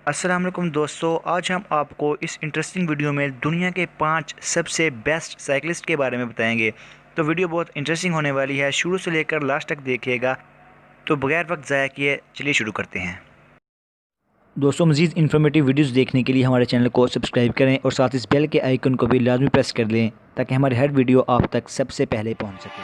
अस्सलाम वालेकुम दोस्तों, आज हम आपको इस इंटरेस्टिंग वीडियो में दुनिया के 5 सबसे बेस्ट साइकिलिस्ट के बारे में बताएंगे। तो वीडियो बहुत इंटरेस्टिंग होने वाली है, शुरू से लेकर लास्ट तक देखिएगा। तो बगैर वक्त ज़ाया किए चलिए शुरू करते हैं। दोस्तों, मज़ीद इन्फॉर्मेटिव वीडियोस देखने के लिए हमारे चैनल को सब्सक्राइब करें और साथ इस बेल के आइकन को भी लाजमी प्रेस कर लें ताकि हमारी हर वीडियो आप तक सबसे पहले पहुँच सके।